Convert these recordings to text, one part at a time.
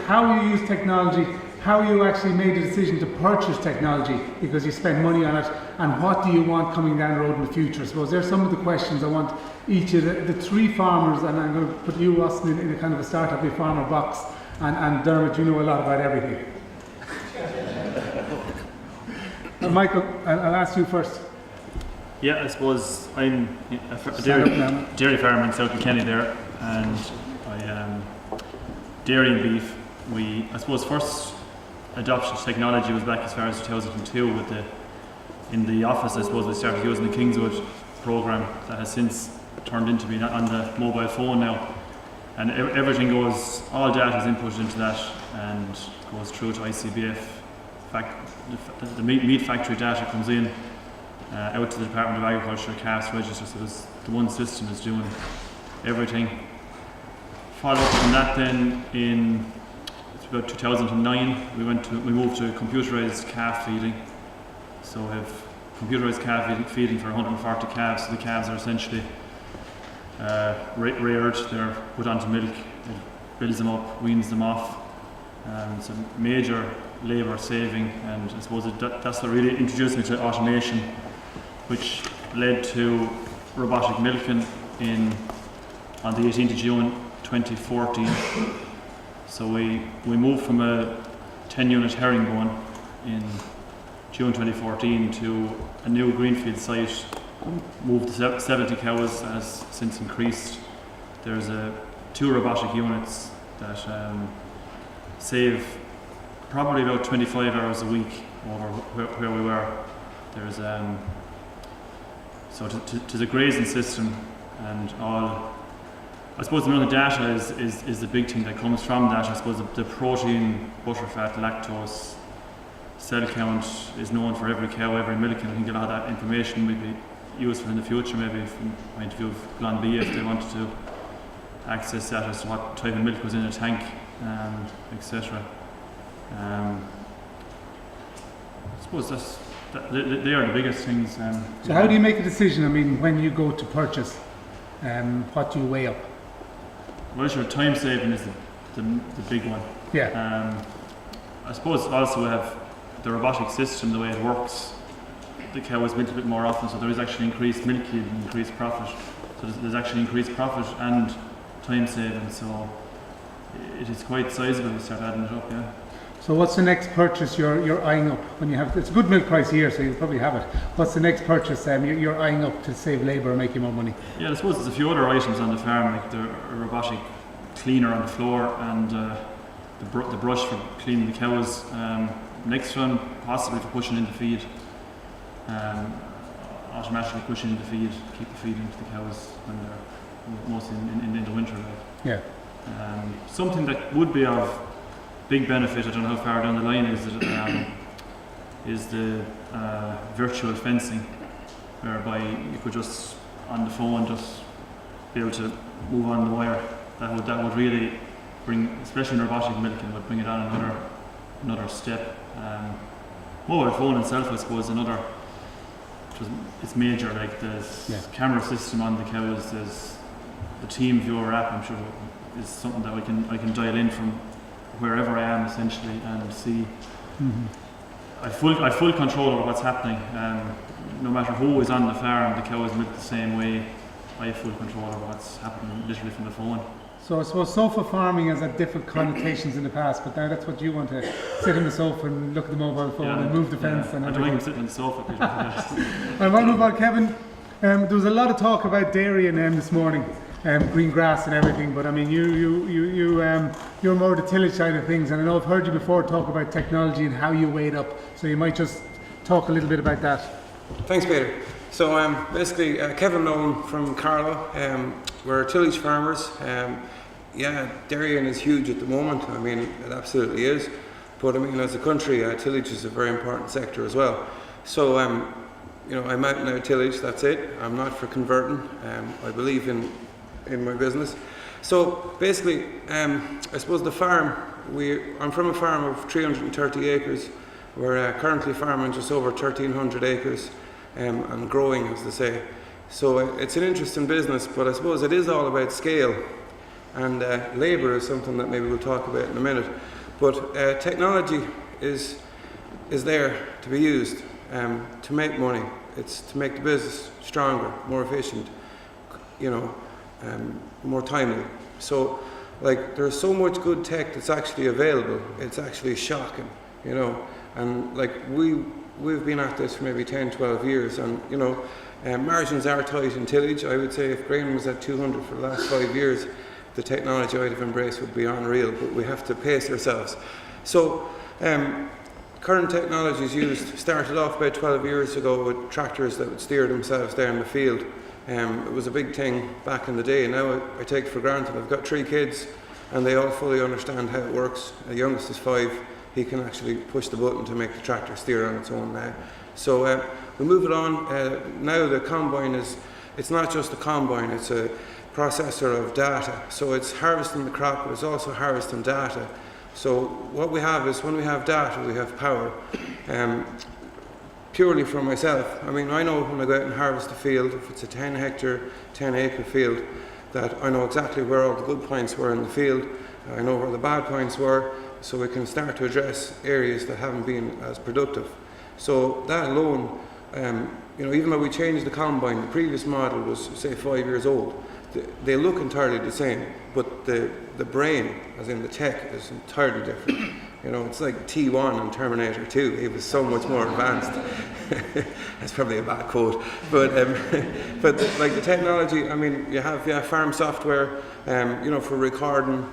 how you use technology, how you actually made the decision to purchase technology because you spend money on it, and what do you want coming down the road in the future. I suppose there's some of the questions I want each of the three farmers, and I'm going to put you, Austin, in a kind of a startup farmer box, and Dermot, you know a lot about everything. Michael, I'll ask you first. Yeah, I suppose I'm a dairy farmer in South Kilkenny there, and I dairy and beef. I suppose first adoption of technology was back as far as 2002 in the office. I suppose we started using the Kingswood program that has since turned into being on the mobile phone now, and everything goes, all data is inputted into that and goes through to ICBF. The meat factory data comes in out to the Department of Agriculture, calves register, so the one system is doing everything. Followed up from that then in about 2009 we moved to computerized calf feeding. So we have computerized calf feeding for 140 calves. So the calves are essentially reared, they're put onto milk, it builds them up, weans them off. It's a major labour saving, and I suppose that's what really introduced me to automation, which led to robotic milking on the 18th of June 2014. So we moved from a 10-unit herringbone in June 2014 to a new greenfield site, moved to 70 cows, and has since increased. There's 2 robotic units that save probably about 25 hours a week over where we were. There's so to the grazing system and all. I suppose the amount of data is the big thing that comes from that. I suppose the protein, butterfat, lactose, cell count is known for every cow, every milk, and I think a lot of that information will be useful in the future, maybe from the point of view of Glan B if they wanted to access that as to what type of milk was in a tank, etc. I suppose they are the biggest things. So how do you make a decision? I mean, when you go to purchase, what do you weigh up? Well, sure, time saving is the big one. Yeah. I suppose also we have the robotic system, the way it works. The cow is milked a bit more often, so there is actually increased milk yield and increased profit. So there's actually increased profit and time saving. So it is quite sizable to start adding it up. Yeah. So what's the next purchase you're eyeing up when you have? It's a good milk price here, so you'll probably have it. What's the next purchase you're eyeing up to save labour and make you more money? Yeah, I suppose there's a few other items on the farm, like the robotic cleaner on the floor and the brush for cleaning the cows. Next one, possibly for pushing in the feed. Automatically pushing in the feed, keep the feed into the cows when they're mostly in the winter. Yeah. Something that would be of big benefit, I don't know how far down the line is the virtual fencing, whereby you could just on the phone just be able to move on the wire. That would really bring, especially in robotic milking, would bring it on another step. Mobile phone itself, I suppose, it's major. Like there's camera system on the cows, there's the Team Viewer app. I'm sure is something that I can dial in from wherever I am essentially and see. Mm-hmm. I full control over what's happening. No matter who is on the farm, the cow is milked the same way. I have full control over what's happening literally from the phone. So I suppose sofa farming has had different connotations in the past, but now that's what you want to sit on the sofa and look at the mobile phone and move the fence and everything. I don't like sitting on the sofa. I want to move on, Kevin. There was a lot of talk about dairy in this morning, green grass and everything, but I mean you're more the tillage side of things, and I know I've heard you before talk about technology and how you weigh it up, so you might just talk a little bit about that. Thanks, Peter. So basically Kevin Nolan from Carlow. We're tillage farmers. Dairying is huge at the moment. I mean, it absolutely is, but I mean as a country tillage is a very important sector as well. So I'm out now tillage, that's it. I'm not for converting. I believe in my business. So basically, I suppose the farm, I'm from a farm of 330 acres. We're currently farming just over 1,300 acres and growing, as they say. So it's an interesting business, but I suppose it is all about scale. And labour is something that maybe we'll talk about in a minute. But technology is there to be used to make money. It's to make the business stronger, more efficient, more timely. So, like, there's so much good tech that's actually available. It's actually shocking, And like we've been at this for maybe 10, 12 years, and margins are tight in tillage. I would say if grain was at 200 for the last 5 years, the technology I'd have embraced would be unreal. But we have to pace ourselves. So. Current technologies started off about 12 years ago with tractors that would steer themselves down the field. It was a big thing back in the day. Now I take it for granted. I've got 3 kids and they all fully understand how it works. The youngest is 5. He can actually push the button to make the tractor steer on its own now. So we move it on. Now the combine it's not just a combine, it's a processor of data. So it's harvesting the crop, but it's also harvesting data. So what we have is when we have data, we have power. Purely for myself, I mean, I know when I go out and harvest a field, if it's a 10 hectare, 10 acre field, that I know exactly where all the good points were in the field. I know where the bad points were, so we can start to address areas that haven't been as productive. So that alone, even though we changed the combine, the previous model was say 5 years old. They look entirely the same, but the brain, as in the tech, is entirely different. It's like T1 and Terminator 2. It was so much more advanced. That's probably a bad quote, but like the technology. I mean, you have farm software, for recording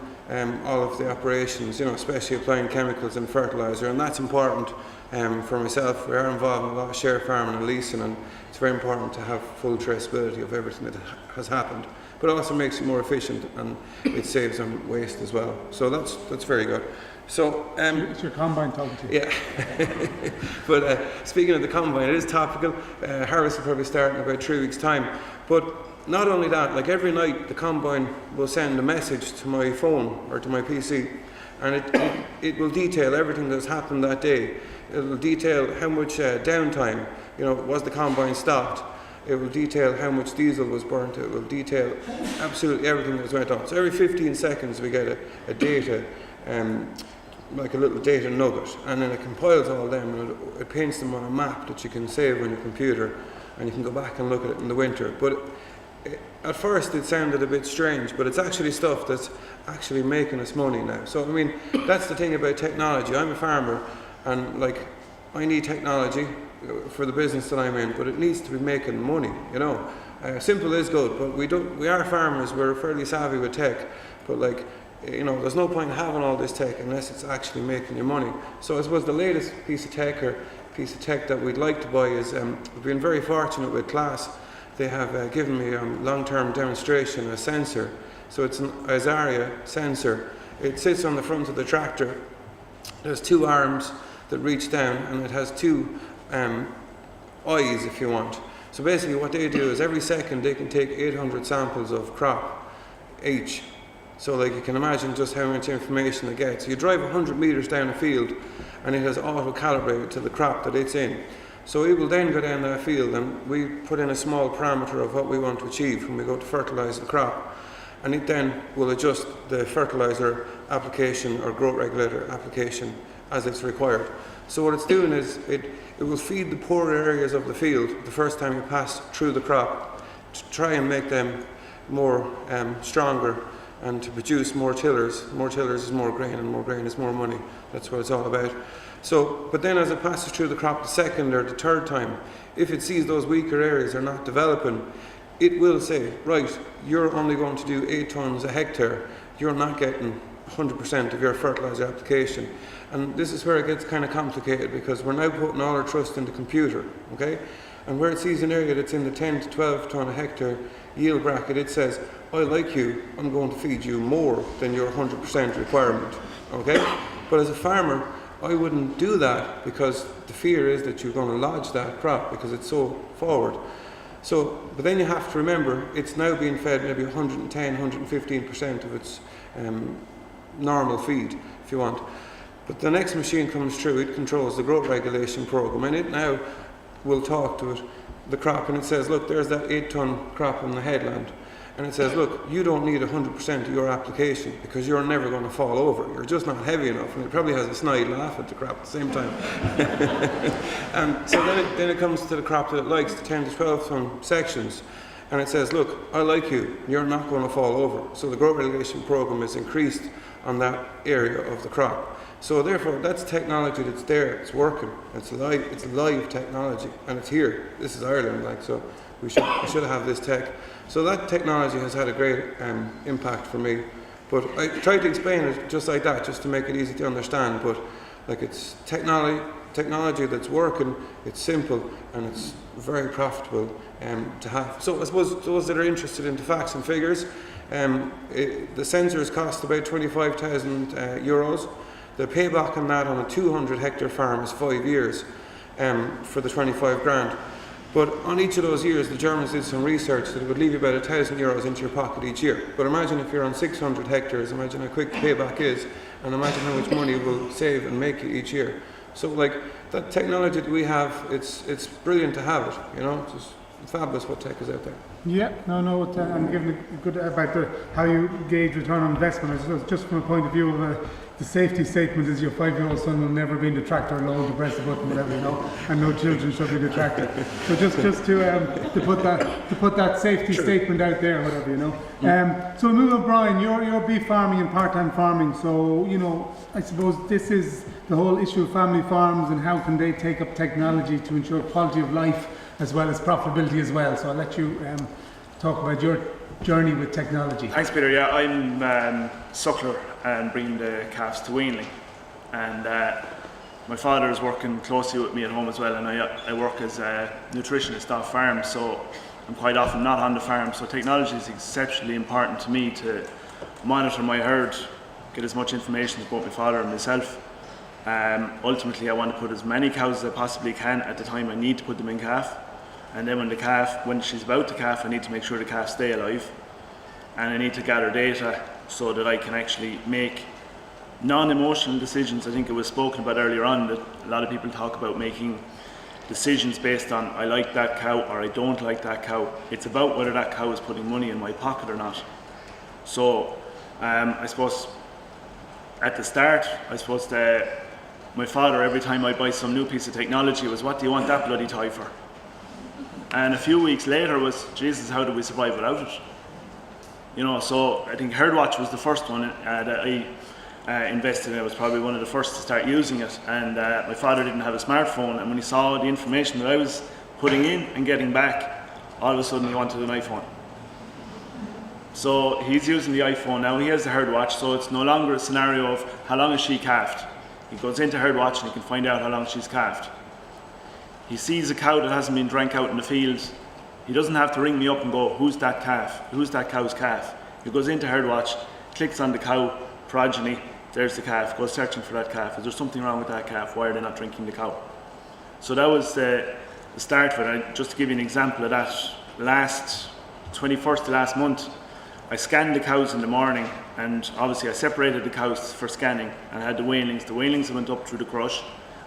all of the operations. Especially applying chemicals and fertilizer, and that's important. For myself, we are involved in a lot of share farming and leasing, and it's very important to have full traceability of everything that has happened. But it also makes it more efficient, and it saves on waste as well. So that's very good. So it's your combine talking to you. Yeah. But speaking of the combine, it is topical. Harvest will probably start in about 3 weeks' time. But not only that, like every night, the combine will send a message to my phone or to my PC, and it will detail everything that's happened that day. It will detail how much downtime, was the combine stopped. It will detail how much diesel was burnt. It will detail absolutely everything that went on. So every 15 seconds we get a data, like a little data nugget, and then it compiles all them and it paints them on a map that you can save on your computer, and you can go back and look at it in the winter. But at first it sounded a bit strange, but it's actually stuff that's actually making us money now. So I mean, that's the thing about technology. I'm a farmer, and like I need technology for the business that I'm in, but it needs to be making money. Simple is good, but we are farmers. We're fairly savvy with tech, but there's no point in having all this tech unless it's actually making you money. So I suppose the latest piece of tech that we'd like to buy is we've been very fortunate with Claas. They have given me long-term demonstration, a sensor. So it's an Azaria sensor. It sits on the front of the tractor. There's 2 arms that reach down, and it has 2 eyes, if you want. So basically what they do is every second they can take 800 samples of crop each. So you can imagine just how much information it gets. You drive 100 metres down a field and it has auto-calibrated to the crop that it's in. So it will then go down that field, and we put in a small parameter of what we want to achieve when we go to fertilise the crop. And it then will adjust the fertiliser application or growth regulator application as it's required. So what it's doing is it will feed the poorer areas of the field the first time you pass through the crop to try and make them more stronger and to produce more tillers. More tillers is more grain, and more grain is more money. That's what it's all about. So, but then as it passes through the crop the second or the third time, if it sees those weaker areas are not developing, it will say, right, you're only going to do 8 tonnes a hectare. You're not getting 100% of your fertiliser application. And this is where it gets kind of complicated, because we're now putting all our trust in the computer, okay? And where it sees an area that's in the 10 to 12 tonne a hectare yield bracket, it says, I like you, I'm going to feed you more than your 100% requirement, okay? But as a farmer, I wouldn't do that, because the fear is that you're going to lodge that crop because it's so forward. So, but then you have to remember, it's now being fed maybe 110, 115% of its normal feed, if you want. But the next machine comes through, it controls the growth regulation program, and it now will talk to it, the crop, and it says, look, there's that 8 tonne crop in the headland. and it says, look, you don't need 100% of your application because you're never going to fall over. You're just not heavy enough. And it probably has a snide laugh at the crop at the same time. And so then it comes to the crop that it likes, the 10 to 12 ton sections. And it says, look, I like you, you're not going to fall over. So the growth regulation program is increased on that area of the crop. So therefore, that's technology that's there, it's working, it's live technology, and it's here. This is Ireland, like, so we should have this tech. So that technology has had a great impact for me. But I tried to explain it just like that, just to make it easy to understand. But like, it's technology that's working, it's simple, and it's very profitable to have. So I suppose those that are interested in the facts and figures, the sensors cost about 25,000 euros. The payback on that on a 200 hectare farm is 5 years for the 25 grand. But on each of those years, the Germans did some research that it would leave you about 1,000 euros into your pocket each year. But imagine if you're on 600 hectares, imagine how quick the payback is, and imagine how much money we'll save and make each year. So like, that technology that we have, it's brilliant to have it, you know, it's just fabulous what tech is out there. Yeah, I'm giving a good about how you gauge return on investment. I suppose just from a point of view of the safety statement is your 5-year-old son will never be in the tractor alone to press the button, whatever, you know, and no children should be in the tractor. So just to put that safety statement out there, whatever, you know. So move on, Brian. You're beef farming and part-time farming. So you know, I suppose this is the whole issue of family farms and how can they take up technology to ensure quality of life as well as profitability as well. So I'll let you talk about your journey with technology. Thanks, Peter. Yeah, I'm suckler and bringing the calves to weanling, and my father is working closely with me at home as well, and I work as a nutritionist off farm, so I'm quite often not on the farm. So technology is exceptionally important to me to monitor my herd, get as much information as both my father and myself. Ultimately, I want to put as many cows as I possibly can at the time I need to put them in calf. And then when she's about to calf, I need to make sure the calves stay alive. And I need to gather data so that I can actually make non-emotional decisions. I think it was spoken about earlier on that a lot of people talk about making decisions based on I like that cow or I don't like that cow. It's about whether that cow is putting money in my pocket or not. So I suppose at the start, my father, every time I buy some new piece of technology, was, what do you want that bloody toy for? And a few weeks later was, Jesus, how do we survive without it? You know, so I think HerdWatch was the first one that I invested in. I was probably one of the first to start using it. And my father didn't have a smartphone, and when he saw the information that I was putting in and getting back, all of a sudden he wanted an iPhone. So he's using the iPhone now. He has the HerdWatch, so it's no longer a scenario of how long is she calved. He goes into HerdWatch and he can find out how long she's calved. He sees a cow that hasn't been drank out in the field. He doesn't have to ring me up and go, who's that calf? Who's that cow's calf? He goes into HerdWatch, clicks on the cow progeny, there's the calf, goes searching for that calf. Is there something wrong with that calf? Why are they not drinking the cow? So that was the start of it. Just to give you an example of that, last 21st of last month, I scanned the cows in the morning, and obviously I separated the cows for scanning and I had the weanlings. The weanlings went up through the crush,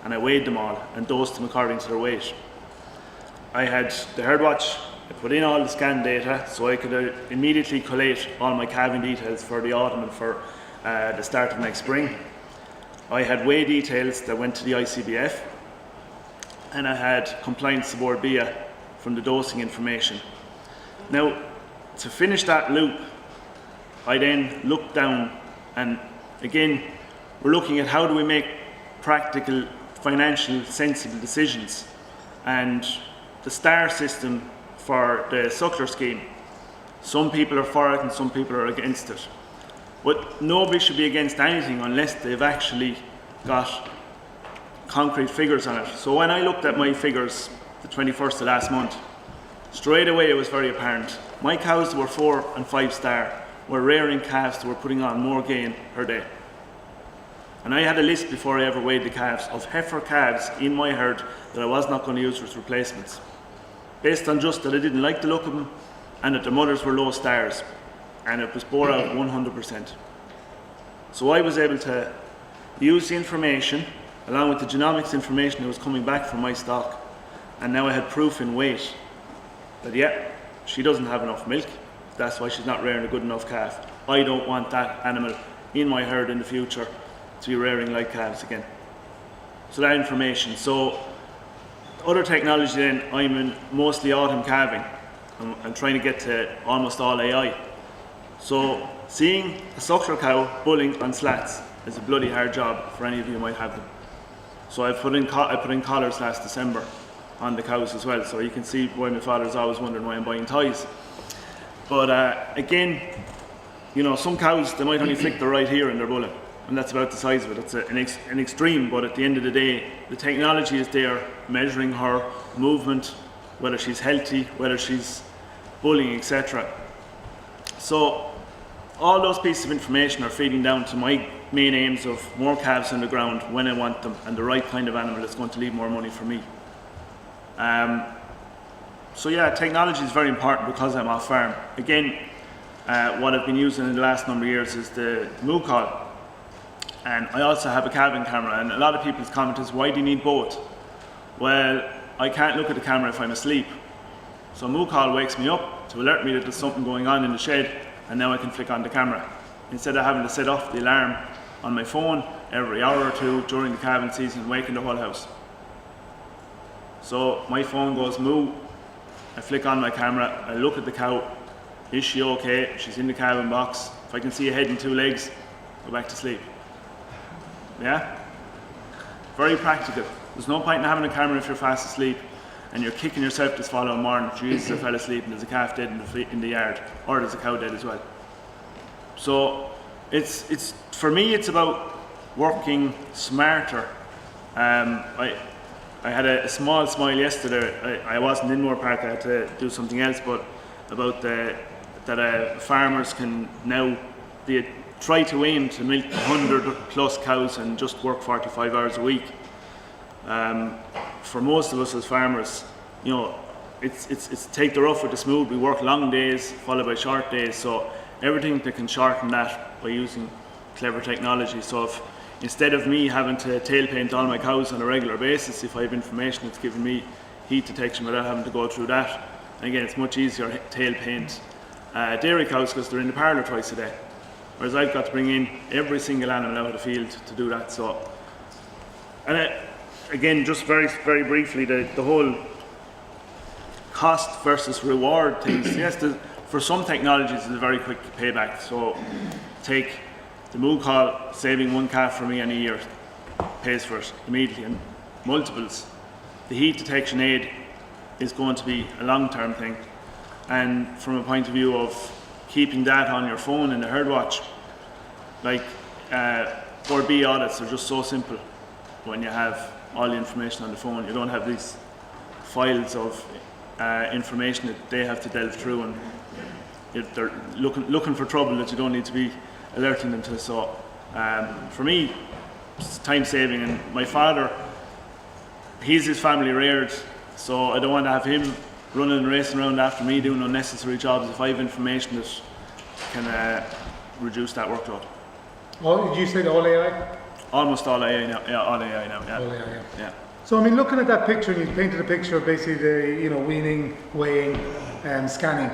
and I weighed them all and dosed them according to their weight. I had the HerdWatch, I put in all the scan data so I could immediately collate all my calving details for the autumn and for the start of next spring. I had weigh details that went to the ICBF, and I had compliance to Board BIA from the dosing information. Now, to finish that loop, I then looked down, and again, we're looking at how do we make practical, financial, sensible decisions. And the STAR system for the suckler scheme, some people are for it and some people are against it. But nobody should be against anything unless they've actually got concrete figures on it. So when I looked at my figures, the 21st of last month, straight away it was very apparent. My cows were 4 and 5 star were rearing calves that were putting on more gain per day. And I had a list before I ever weighed the calves of heifer calves in my herd that I was not going to use as replacements, based on just that I didn't like the look of them and that the mothers were low stars, and it was bore out 100%. So I was able to use the information along with the genomics information that was coming back from my stock, and now I had proof in weight that yeah, she doesn't have enough milk, That's why she's not rearing a good enough calf. I don't want that animal in my herd in the future to be rearing light calves again. So that information. So other technology then, I'm in mostly autumn calving. I'm trying to get to almost all AI. So seeing a suckler cow bulling on slats is a bloody hard job for any of you who might have them. So I put in collars last December on the cows as well. So you can see why my father's always wondering why I'm buying ties. But again, you know, some cows, they might only flick the right here in their bulling, and that's about the size of it. It's an extreme, but at the end of the day, the technology is there measuring her movement, whether she's healthy, whether she's bullying, etc. So all those pieces of information are feeding down to my main aims of more calves on the ground when I want them, and the right kind of animal that's going to leave more money for me. So yeah, technology is very important because I'm off farm. Again, what I've been using in the last number of years is the moo call. And I also have a calving camera, and a lot of people's comment is, why do you need both? Well, I can't look at the camera if I'm asleep. So moo call wakes me up to alert me that there's something going on in the shed, and now I can flick on the camera. Instead of having to set off the alarm on my phone every hour or two during the calving season, waking the whole house. So my phone goes moo, I flick on my camera, I look at the cow, is she okay? She's in the calving box. If I can see a head and 2 legs, go back to sleep. Yeah? Very practical. There's no point in having a camera if you're fast asleep and you're kicking yourself this following morning. Jesus, I fell asleep and there's a calf dead in the yard, or there's a cow dead as well. So it's for me, it's about working smarter. I had a small smile yesterday. I wasn't in Moore Park, I had to do something else, but about that farmers can now try to aim to milk 100 plus cows and just work 45 hours a week. For most of us as farmers, you know, it's take the rough with the smooth. We work long days followed by short days, so everything that can shorten that by using clever technology. So if instead of me having to tail paint all my cows on a regular basis, if I have information that's giving me heat detection without having to go through that, and again, it's much easier to tail paint dairy cows because they're in the parlour twice a day, whereas I've got to bring in every single animal out of the field to do that. So, and again, just very, very briefly, the whole cost versus reward things. Yes, for some technologies, it's a very quick payback. So, take the moo call, saving 1 calf for me in a year, pays for it immediately, and multiples. The heat detection aid is going to be a long-term thing, and from a point of view of keeping that on your phone in the herd watch, like 4B audits are just so simple when you have all the information on the phone. You don't have these files of information that they have to delve through, and they're looking for trouble that you don't need to be alerting them to. So for me, it's time saving, and my father, he's his family reared, so I don't want to have him running and racing around after me doing unnecessary jobs if I have information that can reduce that workload. Oh, did you say all AI? Almost all AI now. Yeah, all AI now. Yeah. All AI, Yeah. So I mean, looking at that picture, and you painted a picture of basically the, you know, weaning, weighing, scanning.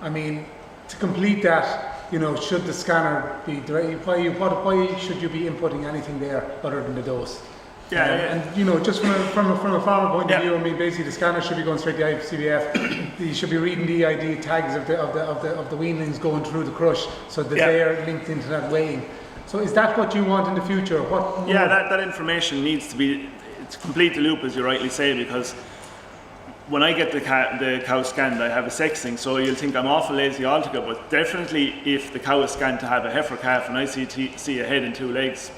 I mean, to complete that, you know, should the scanner be direct? Why should you be inputting anything there other than the dose? Yeah, And you know, just from a farmer point of Yeah. view, I mean, basically the scanner should be going straight to the ICBF. You should be reading the EID tags of the weanlings going through the crush, so that Yeah. they are linked into that weighing. So is that what you want in the future? What? Yeah, that information needs to be to complete the loop, as you rightly say, because when I get the cow scanned, I have a sexing, so you'll think I'm awful lazy altogether, but definitely if the cow is scanned to have a heifer calf and I see a head and 2 legs,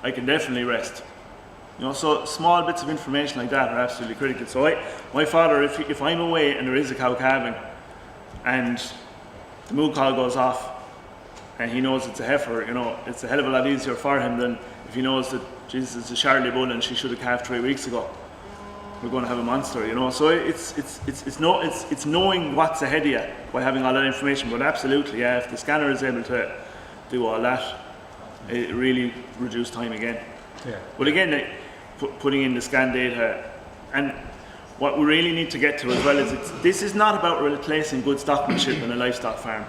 I can definitely rest. You know, so small bits of information like that are absolutely critical. So my father, if I'm away and there is a cow calving and the moo call goes off and he knows it's a heifer, you know, it's a hell of a lot easier for him than if he knows that, Jesus, it's a Charlie bull and she should have calved 3 weeks ago. We're going to have a monster, you know. So it's knowing what's ahead of you by having all that information. But absolutely, yeah, if the scanner is able to do all that, it really reduces time again. Yeah. But again, putting in the scan data, and what we really need to get to as well is this is not about replacing good stockmanship in a livestock farm.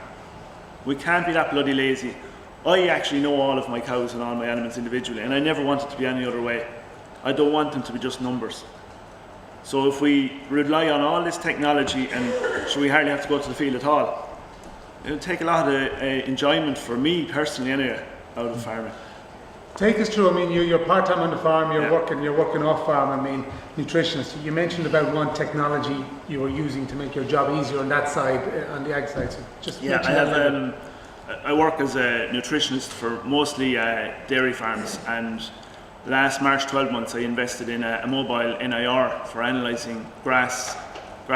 We can't be that bloody lazy. I actually know all of my cows and all my animals individually, and I never want it to be any other way. I don't want them to be just numbers. So if we rely on all this technology, and so we hardly have to go to the field at all, it would take a lot of enjoyment for me personally anyway out of farming. Take us through. I mean, you're part-time on the farm. You're Yeah. working off farm. I mean, nutritionist. You mentioned about one technology you were using to make your job easier on that side, on the ag side. So just Yeah, mention I that a little bit. have. I work as a nutritionist for mostly dairy farms, and last March 12 months I invested in a mobile NIR for analysing grass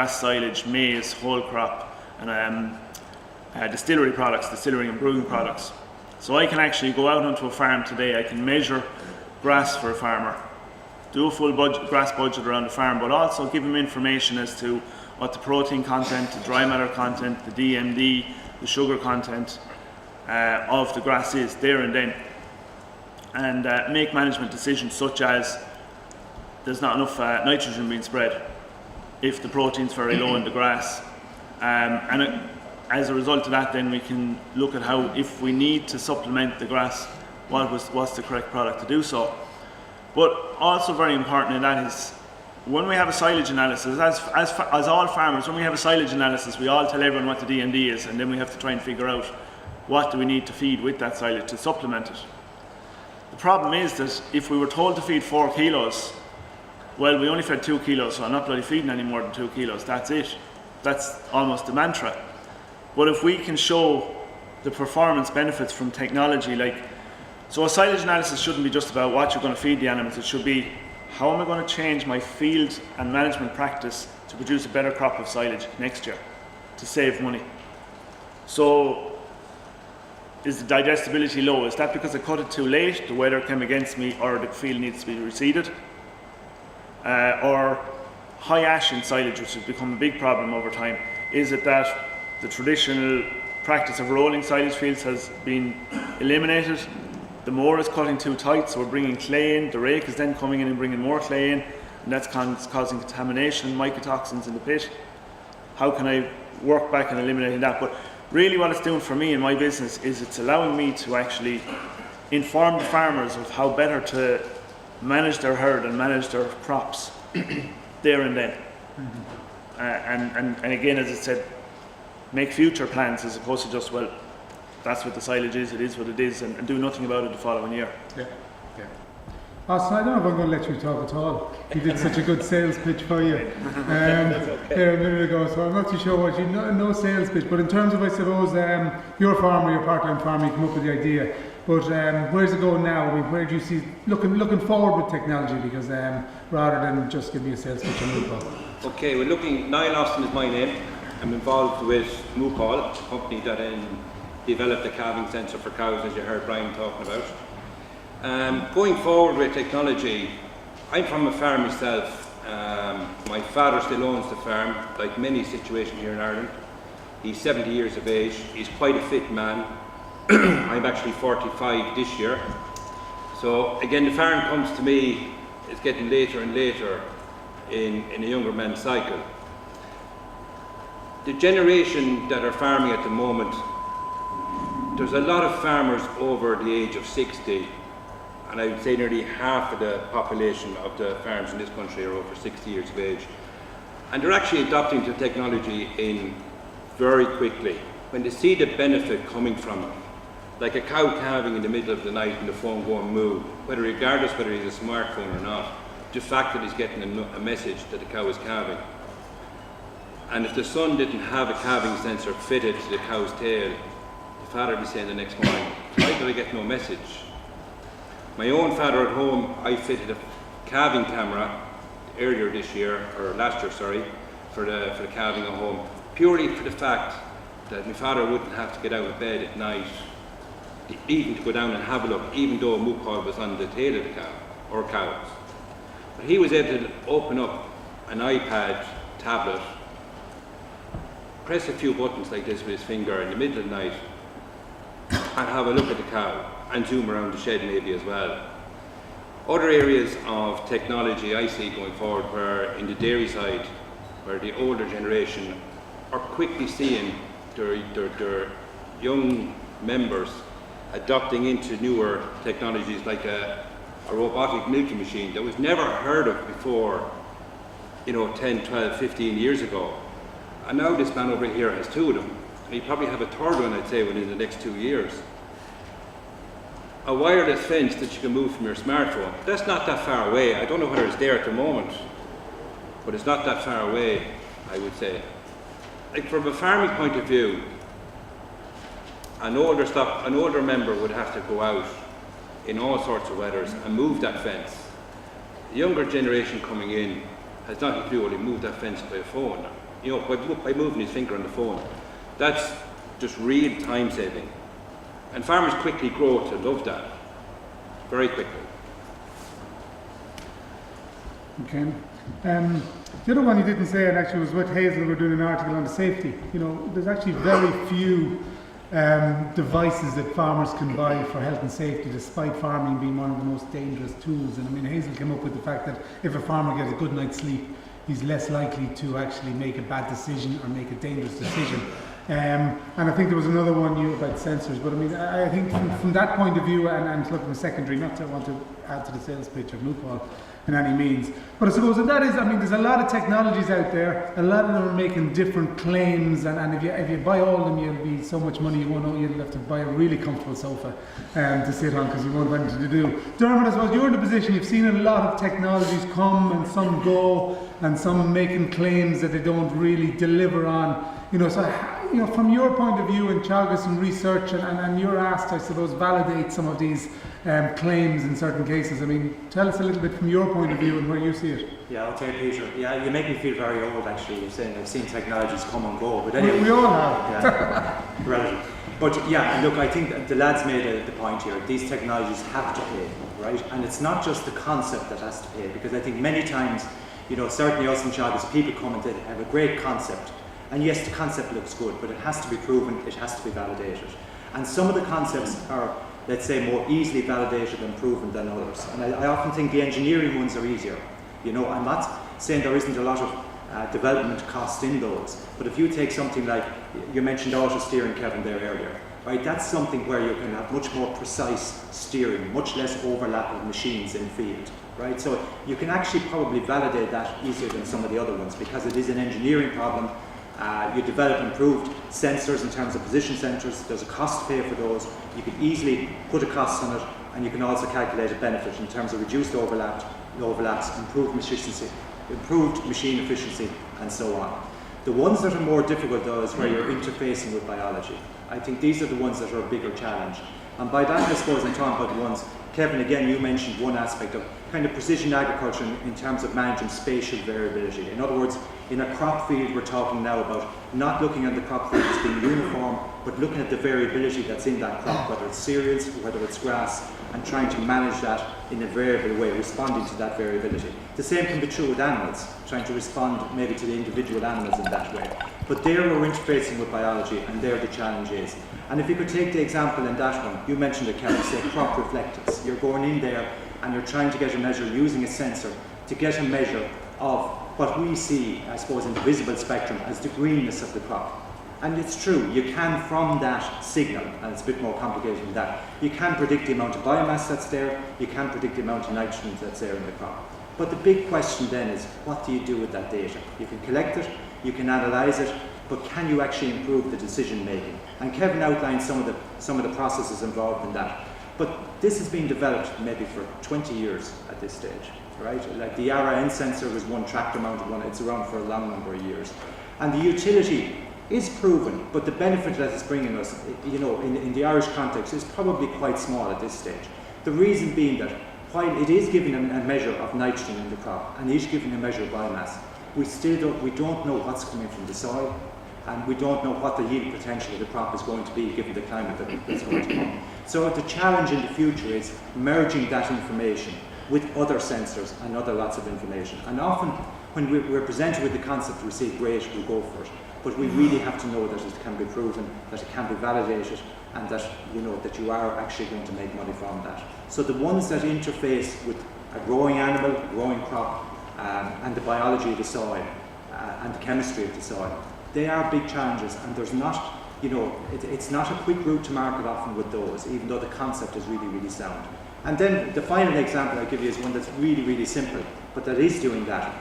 silage, maize, whole crop, and distillery and brewing products. So I can actually go out onto a farm today, I can measure grass for a farmer, do a full grass budget around the farm, but also give them information as to what the protein content, the dry matter content, the DMD, the sugar content of the grass is there and then, and make management decisions such as there's not enough nitrogen being spread if the protein's very low in the grass, as a result of that, then we can look at how, if we need to supplement the grass, what's the correct product to do so. But also very important in that is, when we have a silage analysis, as all farmers, when we have a silage analysis, we all tell everyone what the DMD is, and then we have to try and figure out what do we need to feed with that silage to supplement it. The problem is that if we were told to feed 4 kilos, well, we only fed 2 kilos, so I'm not bloody feeding any more than 2 kilos, that's it. That's almost the mantra. But if we can show the performance benefits from technology, so a silage analysis shouldn't be just about what you're going to feed the animals, it should be, how am I going to change my field and management practice to produce a better crop of silage next year, to save money. So, is the digestibility low? Is that because I cut it too late, the weather came against me, or the field needs to be reseeded? Or high ash in silage, which has become a big problem over time. Is it that the traditional practice of rolling silage fields has been eliminated? The mower is cutting too tight, so we're bringing clay in. The rake is then coming in and bringing more clay in, and that's causing contamination, mycotoxins in the pit. How can I work back on eliminating that? But really what it's doing for me in my business is it's allowing me to actually inform the farmers of how better to manage their herd and manage their crops there and then. And again, as I said, make future plans as opposed to just, well, that's what the silage is what it is, and do nothing about it the following year. Yeah. Austin, I don't know if I'm going to let you talk at all. You did such a good sales pitch for you there a minute ago, so I'm not too sure what you know. No sales pitch, but in terms of, I suppose, you're a farmer, you're a part-time farmer, you come up with the idea. But where's it going now? I mean, where do you see looking forward with technology? Because rather than just give me a sales pitch on Moopal. Okay, we're looking. Niall Austin is my name. I'm involved with Moopal, a company that developed a calving sensor for cows, as you heard Brian talking about. Going forward with technology, I'm from a farm myself. My father still owns the farm, like many situations here in Ireland. He's 70 years of age. He's quite a fit man. I'm actually 45 this year. So again, the farm comes to me, it's getting later and later in a younger man's cycle. The generation that are farming at the moment, there's a lot of farmers over the age of 60, and I would say nearly half of the population of the farms in this country are over 60 years of age. And they're actually adopting the technology in very quickly. When they see the benefit coming from it, like a cow calving in the middle of the night and the phone going moo, regardless whether he's a smartphone or not, the fact that he's getting a message that the cow is calving. And if the son didn't have a calving sensor fitted to the cow's tail, the father would be saying the next morning, why did I get no message? My own father at home, I fitted a calving camera earlier this year, or last year, sorry, for the calving at home, purely for the fact that my father wouldn't have to get out of bed at night, even to go down and have a look, even though a Moopal was on the tail of the cow, or cows. But he was able to open up an iPad, tablet, press a few buttons like this with his finger in the middle of the night, and have a look at the cow, and zoom around the shed maybe as well. Other areas of technology I see going forward, where in the dairy side, where the older generation are quickly seeing their young members adopting into newer technologies like a robotic milking machine that was never heard of before, 10, 12, 15 years ago. And now this man over here has 2 of them. And he probably have a 3rd one, I'd say, within the next 2 years. A wireless fence that you can move from your smartphone. That's not that far away. I don't know whether it's there at the moment, but it's not that far away, I would say. Like from a farming point of view, an older member would have to go out in all sorts of weathers and move that fence. The younger generation coming in has nothing to do only move that fence by a phone. By moving his finger on the phone. That's just real time saving. And farmers quickly grow to love that. Very quickly. Okay. The other one you didn't say, and actually was with Hazel, we're doing an article on the safety. There's actually very few devices that farmers can buy for health and safety, despite farming being one of the most dangerous tools. And I mean, Hazel came up with the fact that if a farmer gets a good night's sleep, he's less likely to actually make a bad decision or make a dangerous decision. And I think there was another one about sensors, but I mean, I think from that point of view, and looking secondary, not to want to add to the sales pitch of Newport in any means, but I suppose that is, there's a lot of technologies out there, a lot of them are making different claims, and if you buy all of them, you'll be so much money you'll have to buy a really comfortable sofa to sit on, because you won't have anything to do. Dermot, I suppose you're in the position, you've seen a lot of technologies come and some go, and some making claims that they don't really deliver on. From your point of view in Teagasc and research, and you're asked, I suppose, validate some of these claims in certain cases. I mean, tell us a little bit from your point of view and where you see it. Yeah, okay, Peter. Yeah, you make me feel very old, actually. You're saying I've seen technologies come and go, but anyway. We all have. Yeah, relative. But yeah, look, I think the lads made the point here. These technologies have to pay, right? And it's not just the concept that has to pay, because I think many times, certainly us in Teagasc, people come and they have a great concept. And yes, the concept looks good, but it has to be proven, it has to be validated. And some of the concepts are, let's say, more easily validated and proven than others. And I often think the engineering ones are easier. I'm not saying there isn't a lot of development cost in those, but if you take something like, you mentioned auto steering, Kevin, there earlier, right? That's something where you can have much more precise steering, much less overlap of machines in field, right? So you can actually probably validate that easier than some of the other ones, because it is an engineering problem. You develop improved sensors in terms of position sensors. There's a cost to pay for those. You can easily put a cost on it, and you can also calculate a benefit in terms of reduced overlaps, improved machine efficiency, and so on. The ones that are more difficult, though, is where you're interfacing with biology. I think these are the ones that are a bigger challenge. And by that, I suppose, I'm talking about the ones, Kevin, again, you mentioned one aspect of kind of precision agriculture in terms of managing spatial variability. In other words, in a crop field, we're talking now about not looking at the crop field as being uniform, but looking at the variability that's in that crop, whether it's cereals, whether it's grass, and trying to manage that in a variable way, responding to that variability. The same can be true with animals, trying to respond maybe to the individual animals in that way. But there we're interfacing with biology, and there the challenge is. And if you could take the example in that one, you mentioned it, Kevin, say crop reflectance. You're going in there and you're trying to get a measure using a sensor to get a measure of what we see, I suppose, in the visible spectrum as the greenness of the crop. And it's true, you can, from that signal, and it's a bit more complicated than that, you can predict the amount of biomass that's there, you can predict the amount of nitrogen that's there in the crop. But the big question then is, what do you do with that data? You can collect it, you can analyse it, but can you actually improve the decision making? And Kevin outlined some of the processes involved in that. But this has been developed maybe for 20 years at this stage, right? Like the RIN sensor was one tractor mounted one, it's around for a long number of years. And the utility is proven, but the benefit that it's bringing us, in the Irish context, is probably quite small at this stage. The reason being that while it is giving a measure of nitrogen in the crop and is giving a measure of biomass, we don't know what's coming from the soil, and we don't know what the yield potential of the crop is going to be given the climate that's going to come. So the challenge in the future is merging that information with other sensors and other lots of information. And often when we're presented with the concept, we say, great, we'll go for it. But we really have to know that it can be proven, that it can be validated, and that that you are actually going to make money from that. So the ones that interface with a growing animal, a growing crop, and the biology of the soil, and the chemistry of the soil, they are big challenges, and there's not you know, it's not a quick route to market often with those, even though the concept is really, really sound. And then the final example I give you is one that's really, really simple, but that is doing that.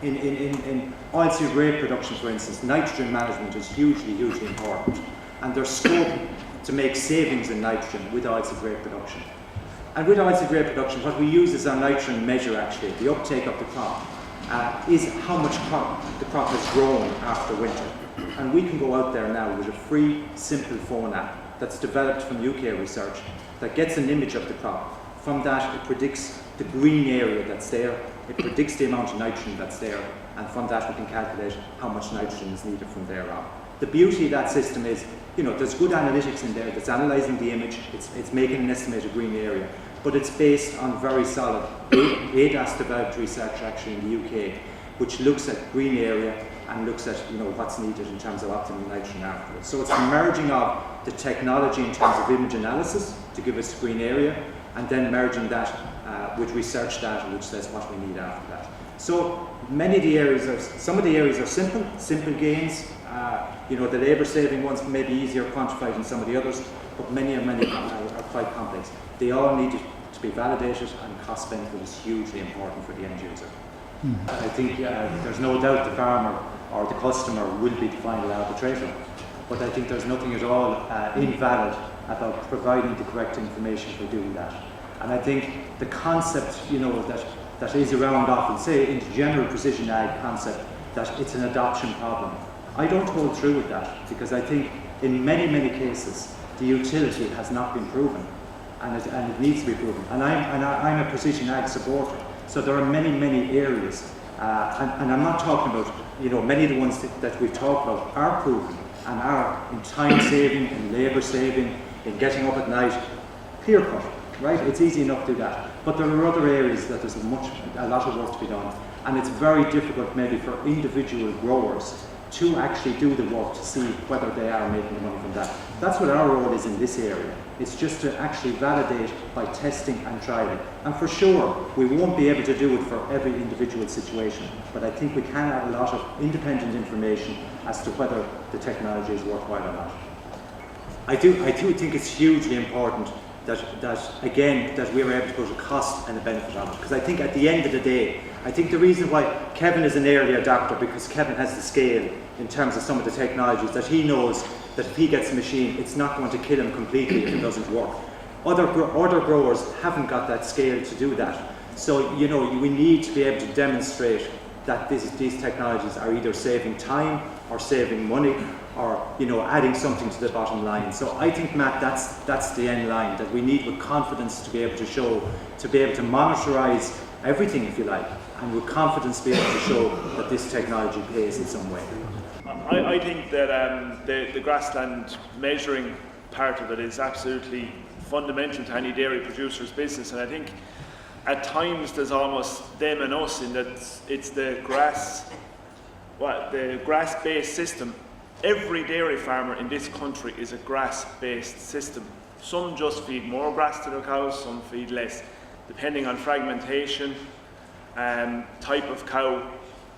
In oilseed rape production, for instance, nitrogen management is hugely, hugely important. And there's scope to make savings in nitrogen with oilseed rape production. And with oilseed rape production, what we use as our nitrogen measure, actually, the uptake of the crop, is how much the crop has grown after winter. And we can go out there now with a free, simple phone app that's developed from UK research that gets an image of the crop. From that, it predicts the green area that's there, it predicts the amount of nitrogen that's there, and from that we can calculate how much nitrogen is needed from there on. The beauty of that system is, you know, there's good analytics in there that's analysing the image, it's making an estimated green area, but it's based on very solid ADAS developed research actually in the UK, which looks at green area and looks at, you know, what's needed in terms of optimum nitrogen afterwards. So it's a merging of the technology in terms of image analysis to give us green area, and then merging that with research data which says what we need after that. So many of the areas some of the areas are simple gains. You know, the labour saving ones may be easier quantified than some of the others, but many are quite complex. They all need to be validated, and cost benefit is hugely important for the end user. I think there's no doubt the farmer or the customer will be the final arbitrator, but I think there's nothing at all invalid about providing the correct information for doing that. And I think the concept, you know, that is around often, say in the general precision ag concept, that it's an adoption problem. I don't hold true with that, because I think in many cases the utility has not been proven, and it needs to be proven. And I'm a precision ag supporter, so there are many areas, and I'm not talking about, you know, many of the ones that we've talked about are proven and are in time saving, in labour saving, in getting up at night, clear cut, right? It's easy enough to do that. But there are other areas that there's a lot of work to be done, and it's very difficult maybe for individual growers to actually do the work to see whether they are making money from that. That's what our role is in this area. It's just to actually validate by testing and trialing. And for sure, we won't be able to do it for every individual situation, but I think we can add a lot of independent information as to whether the technology is worthwhile or not. I do think it's hugely important that we're able to put a cost and a benefit on it, because I think at the end of the day, I think the reason why Kevin is an early adopter, because Kevin has the scale in terms of some of the technologies, that he knows that if he gets a machine, it's not going to kill him completely if it doesn't work. Other growers haven't got that scale to do that. So, you know, we need to be able to demonstrate that these technologies are either saving time or saving money, or, you know, adding something to the bottom line. So I think, Matt, that's the end line, that we need with confidence to be able to show, to be able to monitorise everything, if you like, and with confidence be able to show that this technology pays in some way. I think that the grassland measuring part of it is absolutely fundamental to any dairy producer's business, and I think at times there's almost them and us in that it's the grass-based system. Every dairy farmer in this country is a grass-based system. Some just feed more grass to their cows, some feed less, depending on fragmentation, type of cow,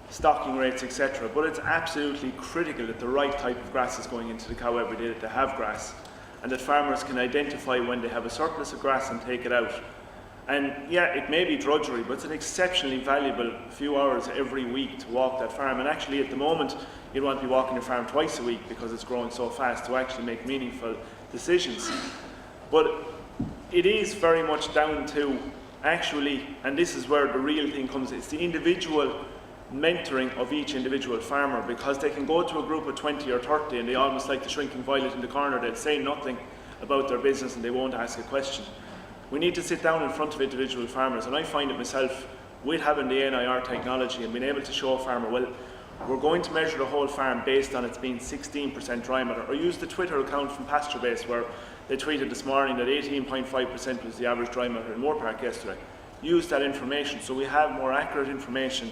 stocking rates, etc. But it's absolutely critical that the right type of grass is going into the cow every day, that they have grass, and that farmers can identify when they have a surplus of grass and take it out. And yeah, it may be drudgery, but it's an exceptionally valuable few hours every week to walk that farm. And actually at the moment, you'd want to be walking your farm twice a week because it's growing so fast to actually make meaningful decisions. But it is very much down to actually, and this is where the real thing comes, it's the individual mentoring of each individual farmer, because they can go to a group of 20 or 30 and they almost like the shrinking violet in the corner, they'll say nothing about their business and they won't ask a question. We need to sit down in front of individual farmers, and I find it myself with having the NIR technology and being able to show a farmer, well, we're going to measure the whole farm based on its being 16% dry matter, or use the Twitter account from Pasture Base where they tweeted this morning that 18.5% was the average dry matter in Moore Park yesterday. Use that information so we have more accurate information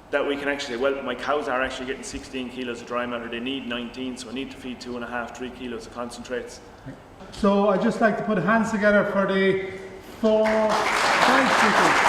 that we can actually say, well, my cows are actually getting 16 kilos of dry matter, they need 19, so I need to feed 2.5, 3 kilos of concentrates. So I'd just like to put hands together for the 4 speakers.